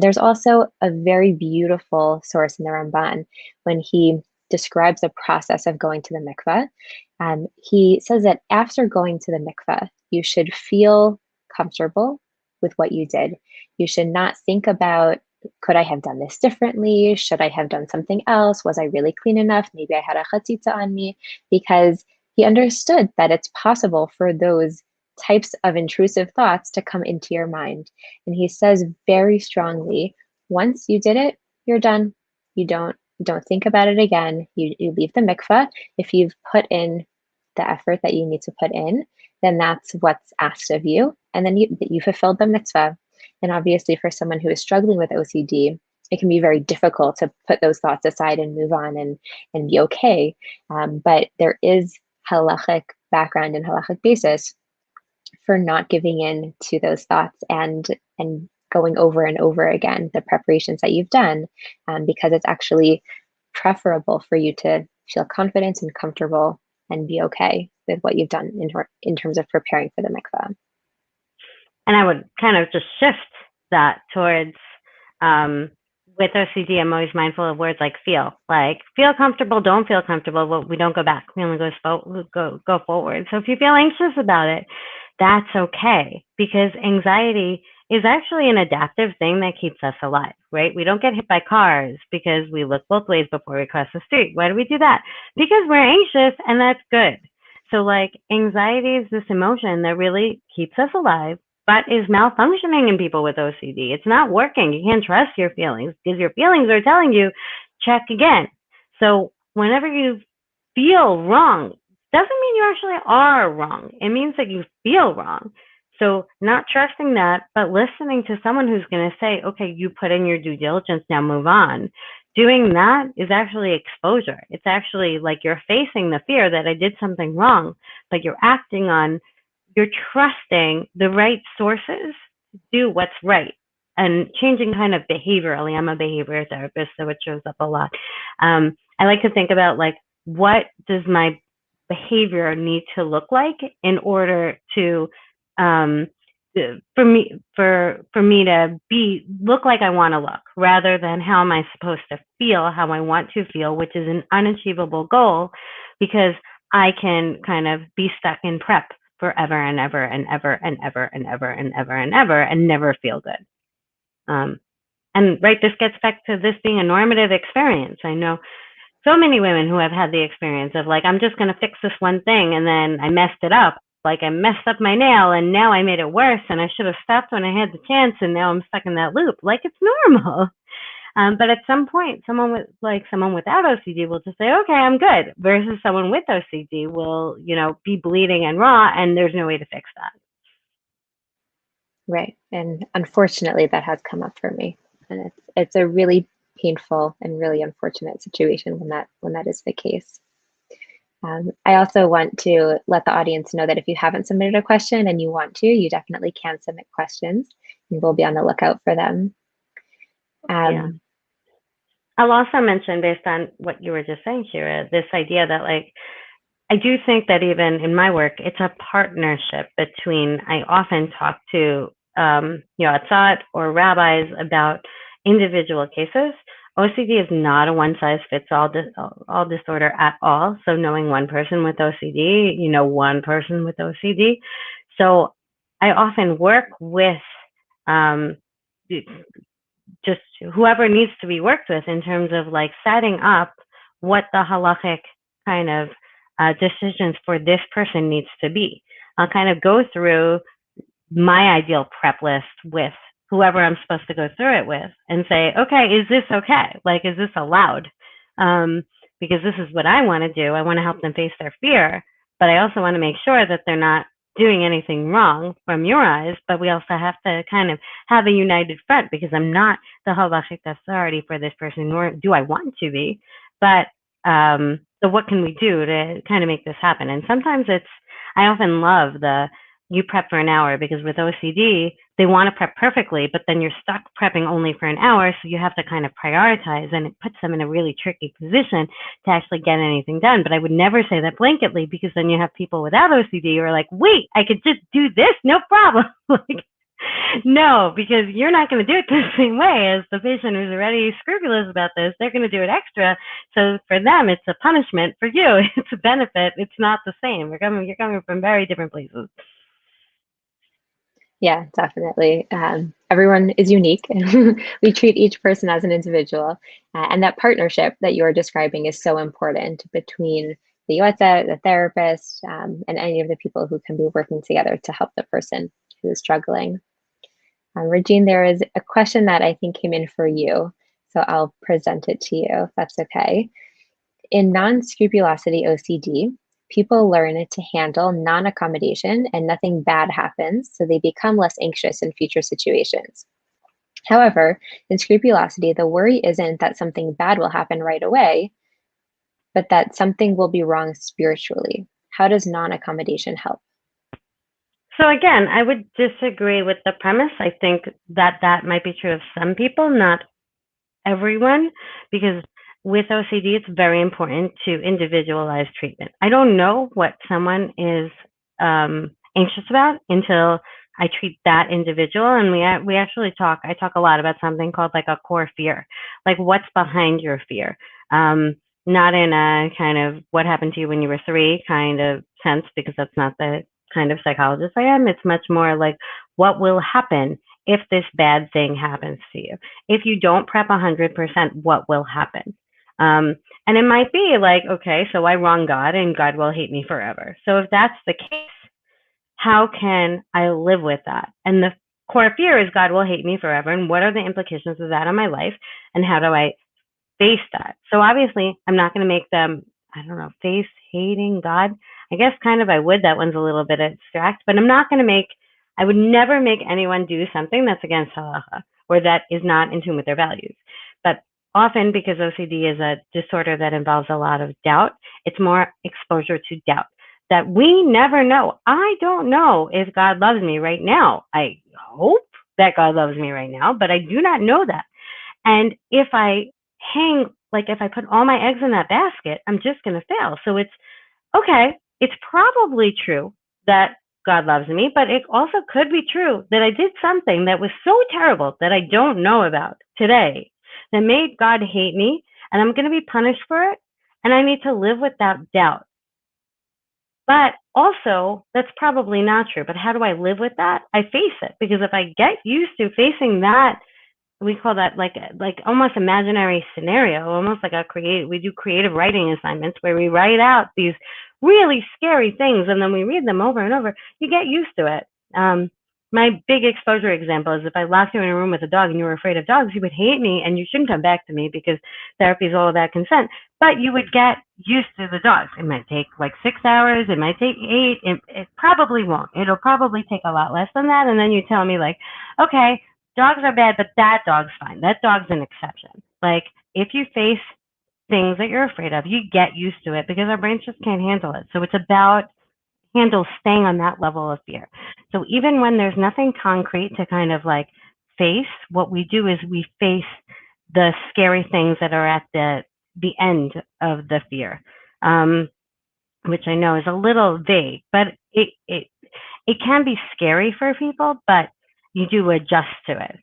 There's also a very beautiful source in the Ramban when he describes the process of going to the mikveh. He says that after going to the mikveh, you should feel comfortable with what you did. You should not think about, could I have done this differently? Should I have done something else? Was I really clean enough? Maybe I had a chatzitza on me, because he understood that it's possible for those types of intrusive thoughts to come into your mind. And he says very strongly, once you did it, you're done. You don't think about it again. You leave the mikveh. If you've put in the effort that you need to put in, then that's what's asked of you. And then you fulfilled the mitzvah. And obviously for someone who is struggling with OCD, it can be very difficult to put those thoughts aside and move on and be okay. But there is halachic background and halachic basis for not giving in to those thoughts and going over and over again the preparations that you've done, because it's actually preferable for you to feel confident and comfortable and be okay with what you've done in terms of preparing for the mikvah. And I would kind of just shift that towards, with OCD, I'm always mindful of words like feel comfortable, don't feel comfortable. Well, we don't go back. We only go forward. So if you feel anxious about it, that's okay, because anxiety is actually an adaptive thing that keeps us alive, right? We don't get hit by cars because we look both ways before we cross the street. Why do we do that? Because we're anxious, and that's good. So like anxiety is this emotion that really keeps us alive, but is malfunctioning in people with OCD. It's not working. You can't trust your feelings because your feelings are telling you, check again. So whenever you feel wrong, doesn't mean you actually are wrong. It means that you feel wrong. So not trusting that, but listening to someone who's going to say, okay, you put in your due diligence, now move on. Doing that is actually exposure. It's actually like you're facing the fear that I did something wrong, but you're trusting the right sources to do what's right and changing kind of behaviorally. I'm a behavior therapist, so it shows up a lot. I like to think about like, what does my behavior need to look like in order to um, for me to be look like I want to look, rather than how am I supposed to feel, how I want to feel, which is an unachievable goal, because I can kind of be stuck in prep forever and ever and ever and ever and ever and ever and ever and never feel good. Um, and right, this gets back to this being a normative experience. I know so many women who have had the experience of like, I'm just going to fix this one thing and then I messed it up. Like I messed up my nail and now I made it worse and I should have stopped when I had the chance and now I'm stuck in that loop. Like it's normal. But at some point, someone without OCD will just say, okay, I'm good, versus someone with OCD will, be bleeding and raw and there's no way to fix that. Right. And unfortunately, that has come up for me. And it's a really painful and really unfortunate situation when that is the case. I also want to let the audience know that if you haven't submitted a question and you want to, you definitely can submit questions, and we'll be on the lookout for them. Yeah. I'll also mention, based on what you were just saying, Shira, this idea that like, I do think that even in my work, it's a partnership between, I often talk to Yoatzat or rabbis about individual cases. OCD is not a one size fits all disorder at all. So knowing one person with OCD, one person with OCD. So I often work with um, just whoever needs to be worked with in terms of like setting up what the halachic kind of decisions for this person needs to be. I'll kind of go through my ideal prep list with whoever I'm supposed to go through it with and say, okay, is this okay? Like, is this allowed? Because this is what I want to do. I want to help them face their fear, but I also want to make sure that they're not doing anything wrong from your eyes, but we also have to kind of have a united front, because I'm not the halachic authority for this person, nor do I want to be. But so what can we do to kind of make this happen? And sometimes I often love you prep for an hour, because with OCD, they want to prep perfectly, but then you're stuck prepping only for an hour. So you have to kind of prioritize, and it puts them in a really tricky position to actually get anything done. But I would never say that blanketly, because then you have people without OCD who are like, wait, I could just do this, no problem. Like, no, because you're not going to do it the same way as the patient who's already scrupulous about this. They're going to do it extra. So for them, it's a punishment. For you, it's a benefit. It's not the same. You're coming from very different places. Yeah, definitely. Everyone is unique. We treat each person as an individual. And that partnership that you're describing is so important between the yoetza, the therapist, and any of the people who can be working together to help the person who is struggling. Regine, there is a question that I think came in for you, so I'll present it to you if that's okay. In non-scrupulosity OCD, people learn to handle non-accommodation and nothing bad happens, so they become less anxious in future situations. However, in scrupulosity, the worry isn't that something bad will happen right away, but that something will be wrong spiritually. How does non-accommodation help? So again, I would disagree with the premise. I think that might be true of some people, not everyone, because with OCD, it's very important to individualize treatment. I don't know what someone is anxious about until I treat that individual, and we actually talk. I talk a lot about something called like a core fear, like what's behind your fear. Not in a kind of what happened to you when you were 3 kind of sense, because that's not the kind of psychologist I am. It's much more like, what will happen if this bad thing happens to you? If you don't prep 100%, what will happen? And it might be like, okay, so I wrong God and God will hate me forever. So if that's the case, how can I live with that? And the core fear is God will hate me forever. And what are the implications of that on my life? And how do I face that? So obviously, I'm not going to make them, I don't know, face hating God. I guess kind of I would. That one's a little bit abstract, but I would never make anyone do something that's against halacha or that is not in tune with their values. But often, because OCD is a disorder that involves a lot of doubt, it's more exposure to doubt that we never know. I don't know if God loves me right now. I hope that God loves me right now, but I do not know that. And if I if I put all my eggs in that basket, I'm just going to fail. So it's okay. It's probably true that God loves me, but it also could be true that I did something that was so terrible that I don't know about today that made God hate me, and I'm going to be punished for it. And I need to live with that doubt. But also, that's probably not true. But how do I live with that? I face it, because if I get used to facing that, we call that like almost imaginary scenario, almost like we do creative writing assignments where we write out these really scary things and then we read them over and over. You get used to it. My big exposure example is if I locked you in a room with a dog and you were afraid of dogs, you would hate me and you shouldn't come back to me because therapy is all about consent. But you would get used to the dogs. It might take like 6 hours. It might take 8. It probably won't. It'll probably take a lot less than that. And then you tell me like, okay, dogs are bad, but that dog's fine. That dog's an exception. Like, if you face things that you're afraid of, you get used to it because our brains just can't handle it. So it's about staying on that level of fear. So even when there's nothing concrete to kind of like face, what we do is we face the scary things that are at the end of the fear, which I know is a little vague, but it can be scary for people, but you do adjust to it.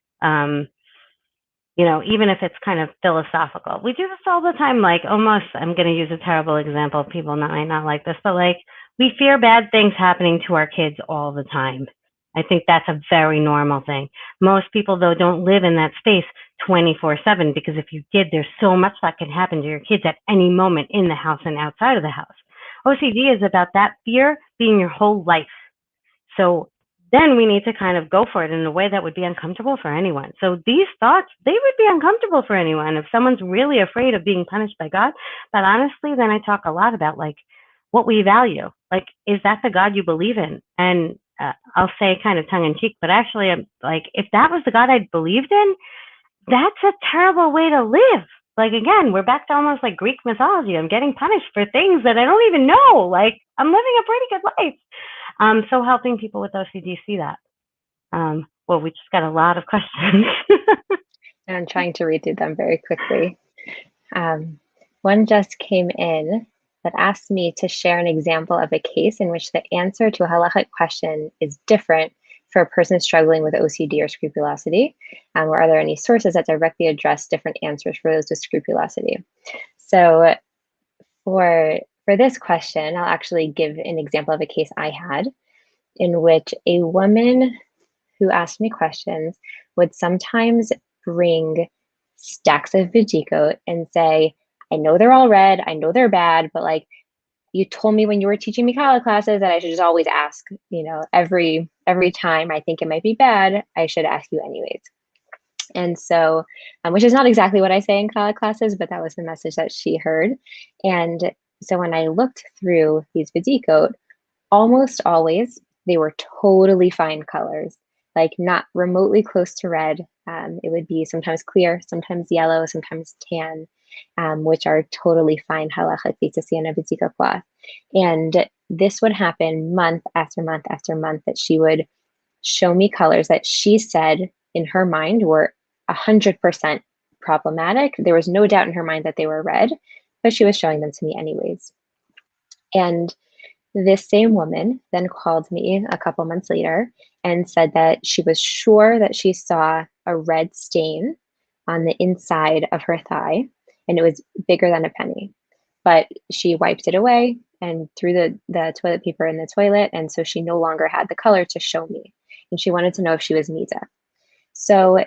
Even if it's kind of philosophical. We do this all the time, like almost, I'm going to use a terrible example. People might not like this, but like we fear bad things happening to our kids all the time. I think that's a very normal thing. Most people, though, don't live in that space 24/7 because if you did, there's so much that can happen to your kids at any moment in the house and outside of the house. OCD is about that fear being your whole life. So then we need to kind of go for it in a way that would be uncomfortable for anyone. So these thoughts, they would be uncomfortable for anyone if someone's really afraid of being punished by God. But honestly, then I talk a lot about like what we value. Like, is that the God you believe in? And I'll say kind of tongue in cheek, but actually, I'm like, if that was the God I believed in, that's a terrible way to live. Like, again, we're back to almost like Greek mythology. I'm getting punished for things that I don't even know. Like, I'm living a pretty good life. So helping people with OCD see that. Well, we just got a lot of questions. And I'm trying to read through them very quickly. One just came in that asked me to share an example of a case in which the answer to a halachic question is different for a person struggling with OCD or scrupulosity, or are there any sources that directly address different answers for those with scrupulosity? So for this question, I'll actually give an example of a case I had in which a woman who asked me questions would sometimes bring stacks of Vijiko and say, I know they're all red, I know they're bad, but like you told me when you were teaching me Kala classes that I should just always ask, every time I think it might be bad, I should ask you anyways. And so, which is not exactly what I say in Kala classes, but that was the message that she heard. And so when I looked through these Vijiko, almost always they were totally fine colors, like not remotely close to red. It would be sometimes clear, sometimes yellow, sometimes tan, which are totally fine halachically to see on a vizika cloth. And this would happen month after month after month, that she would show me colors that she said in her mind were 100% problematic. There was no doubt in her mind that they were red, but she was showing them to me anyways. And this same woman then called me a couple months later and said that she was sure that she saw a red stain on the inside of her thigh, and it was bigger than a penny. But she wiped it away and threw the toilet paper in the toilet, and so she no longer had the color to show me. And she wanted to know if she was Nita. So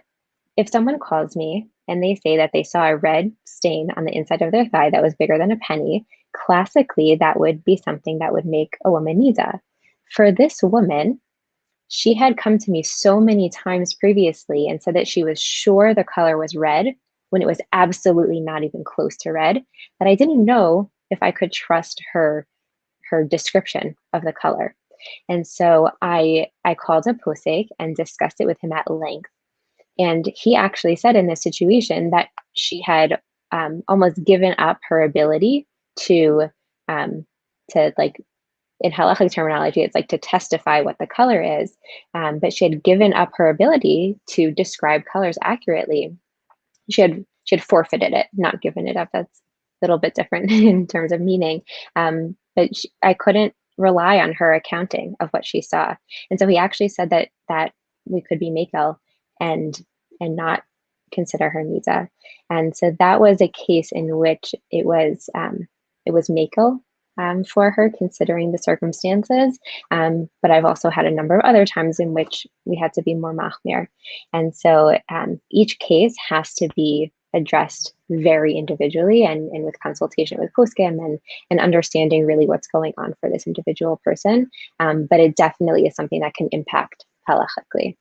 if someone calls me and they say that they saw a red stain on the inside of their thigh that was bigger than a penny, classically, that would be something that would make a woman nida. For this woman, she had come to me so many times previously and said that she was sure the color was red when it was absolutely not even close to red, that I didn't know if I could trust her her description of the color. And so I called a posek and discussed it with him at length. And he actually said in this situation that she had almost given up her ability to um, like, in halachic terminology, it's like to testify what the color is, but she had given up her ability to describe colors accurately. She had forfeited it, not given it up. That's a little bit different in terms of meaning. But I couldn't rely on her accounting of what she saw, and so he actually said that we could be makel and not consider her nida. And so that was a case in which it was makel for her, considering the circumstances. But I've also had a number of other times in which we had to be more machmir. And so each case has to be addressed very individually and with consultation with poskim and understanding really what's going on for this individual person. But it definitely is something that can impact halachically.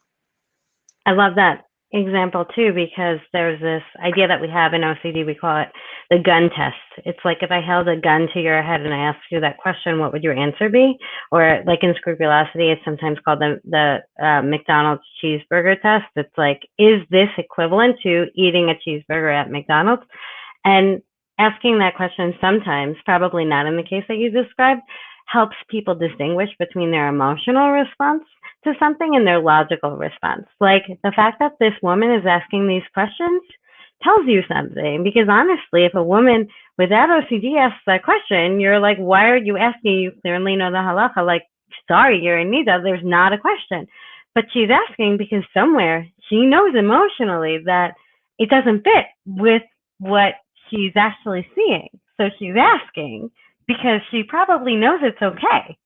I love that example too, because there's this idea that we have in OCD, we call it the gun test. It's like if I held a gun to your head and I asked you that question, what would your answer be? Or like in Scrupulosity, it's sometimes called the McDonald's cheeseburger test. It's like, is this equivalent to eating a cheeseburger at McDonald's? And asking that question sometimes, probably not in the case that you described, helps people distinguish between their emotional response to something and their logical response. Like the fact that this woman is asking these questions tells you something, because honestly, if a woman without OCD asks that question, you're like, why are you asking? You clearly know the halacha. Like, sorry, you're in nida. There's not a question. But she's asking because somewhere she knows emotionally that it doesn't fit with what she's actually seeing. So she's asking because she probably knows it's okay.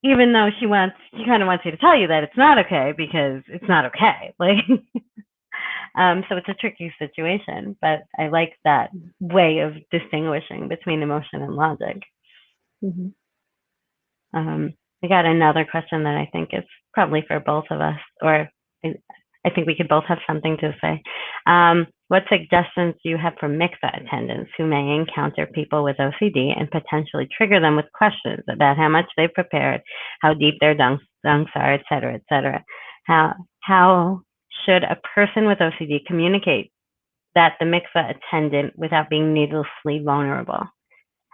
Even though she kind of wants you to tell you that it's not okay because it's not okay. Like, so it's a tricky situation, but I like that way of distinguishing between emotion and logic. Mm-hmm. I got another question that I think is probably for both of us, or I think we could both have something to say. What suggestions do you have for mikveh attendants who may encounter people with OCD and potentially trigger them with questions about how much they've prepared, how deep their dunks are, et cetera, et cetera? How should a person with OCD communicate that the mikveh attendant without being needlessly vulnerable?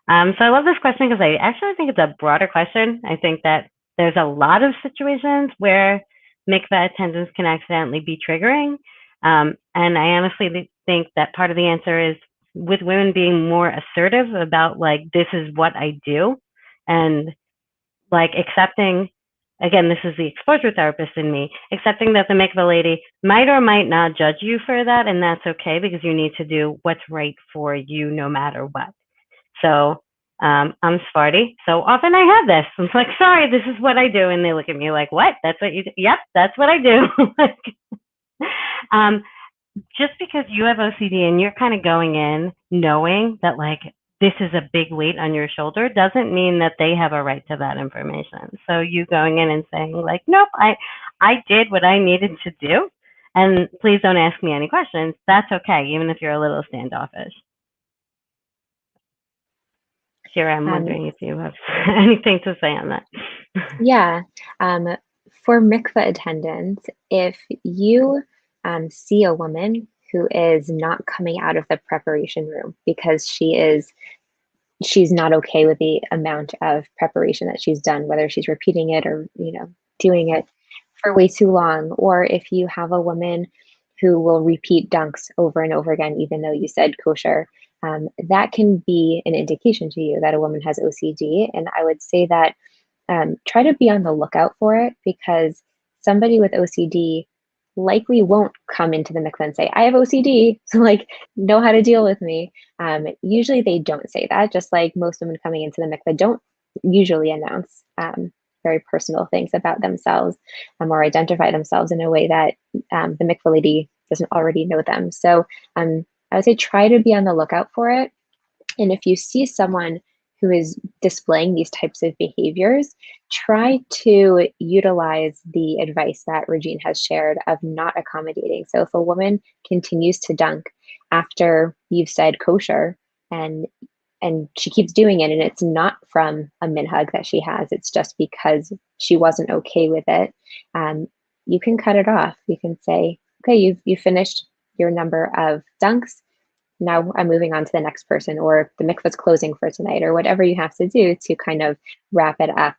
So I love this question because I actually think it's a broader question. I think that there's a lot of situations where mikveh attendance can accidentally be triggering. And I honestly think that part of the answer is with women being more assertive about like, this is what I do, and like accepting, again, this is the exposure therapist in me, accepting that the mikveh lady might or might not judge you for that, and that's okay because you need to do what's right for you no matter what. So I'm Sephardi, so often I have this. I'm like, sorry, this is what I do. And they look at me like, what? That's what you do? Yep, that's what I do. Just because you have OCD and you're kind of going in knowing that like this is a big weight on your shoulder doesn't mean that they have a right to that information. So you going in and saying like, nope, I did what I needed to do, and please don't ask me any questions. That's okay, even if you're a little standoffish. Shira, I'm wondering if you have anything to say on that. Yeah. For mikveh attendants, if you see a woman who is not coming out of the preparation room because she's not okay with the amount of preparation that she's done, whether she's repeating it or doing it for way too long, or if you have a woman who will repeat dunks over and over again, even though you said kosher, that can be an indication to you that a woman has OCD. And I would say that try to be on the lookout for it, because somebody with OCD likely won't come into the mikveh and say, I have OCD, so like know how to deal with me. Usually they don't say that, just like most women coming into the mikveh don't usually announce very personal things about themselves or identify themselves in a way that the mikveh lady doesn't already know them. So I would say try to be on the lookout for it. And if you see someone who is displaying these types of behaviors, try to utilize the advice that Regine has shared of not accommodating. So if a woman continues to dunk after you've said kosher and and she keeps doing it, and it's not from a min hug that she has, it's just because she wasn't okay with it, you can cut it off. You can say, okay, you finished your number of dunks. Now I'm moving on to the next person, or the mikvah's closing for tonight, or whatever you have to do to kind of wrap it up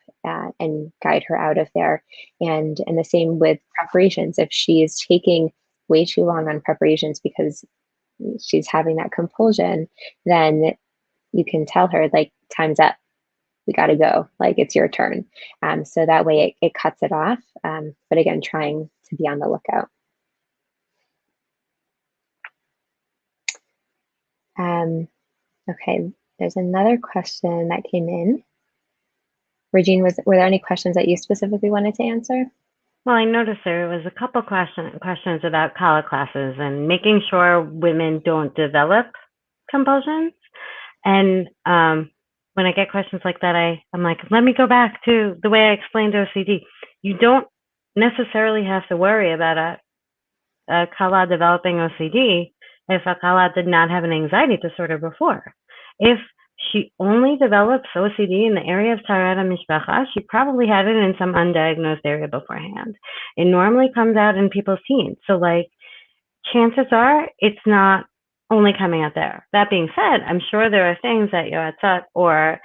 and guide her out of there. And the same with preparations. If she is taking way too long on preparations because she's having that compulsion, then you can tell her, like, time's up. We got to go. Like, it's your turn. So that way it cuts it off. But again, trying to be on the lookout. Okay, there's another question that came in. Regine, were there any questions that you specifically wanted to answer? Well, I noticed there was a couple questions about kala classes and making sure women don't develop compulsions. And when I get questions like that, I'm like, let me go back to the way I explained OCD. You don't necessarily have to worry about a kala developing OCD if a kala did not have an anxiety disorder before. If she only develops OCD in the area of Taharat HaMishpacha, she probably had it in some undiagnosed area beforehand. It normally comes out in people's teens. So, like, chances are it's not only coming out there. That being said, I'm sure there are things that Yoatzat or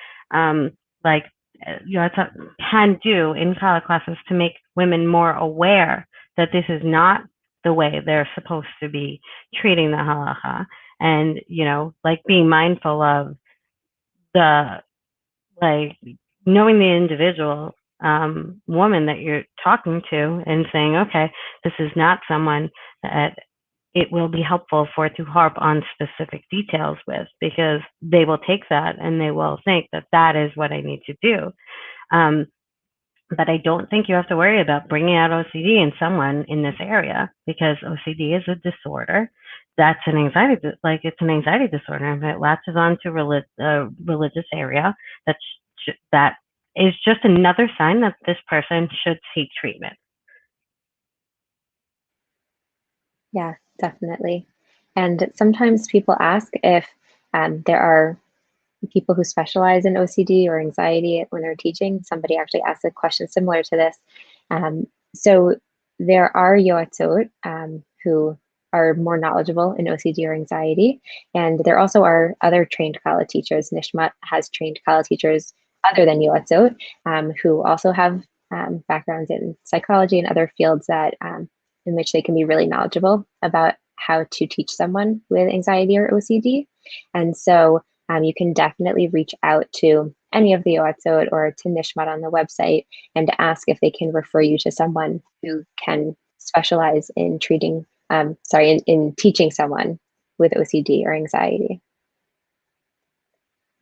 like Yoatzat can do in kala classes to make women more aware that this is not the way they're supposed to be treating the halacha, and like being mindful of the, like, knowing the individual woman that you're talking to and saying, okay, this is not someone that it will be helpful for to harp on specific details with, because they will take that and they will think that that is what I need to do. But I don't think you have to worry about bringing out OCD in someone in this area, because OCD is a disorder. That's an anxiety, like, it's an anxiety disorder, and it latches on to religious area. That is just another sign that this person should seek treatment. Yeah, definitely. And sometimes people ask if there are people who specialize in OCD or anxiety when they're teaching. Somebody actually asked a question similar to this. So there are yoatzot who are more knowledgeable in OCD or anxiety. And there also are other trained kala teachers. Nishmat has trained kala teachers other than yoatzot who also have backgrounds in psychology and other fields that in which they can be really knowledgeable about how to teach someone with anxiety or OCD. And so you can definitely reach out to any of the yoatzot or to Nishmat on the website and ask if they can refer you to someone who can specialize in treating, in teaching someone with OCD or anxiety.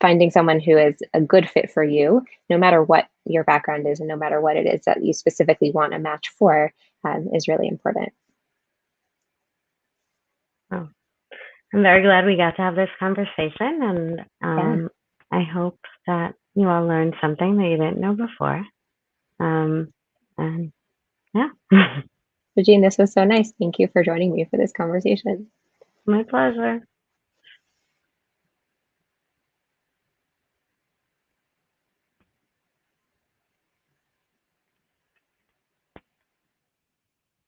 Finding someone who is a good fit for you, no matter what your background is and no matter what it is that you specifically want a match for, is really important. Oh, I'm very glad we got to have this conversation, and Yeah. I hope that you all learned something that you didn't know before. And yeah. Regine, this was so nice. Thank you for joining me for this conversation. My pleasure.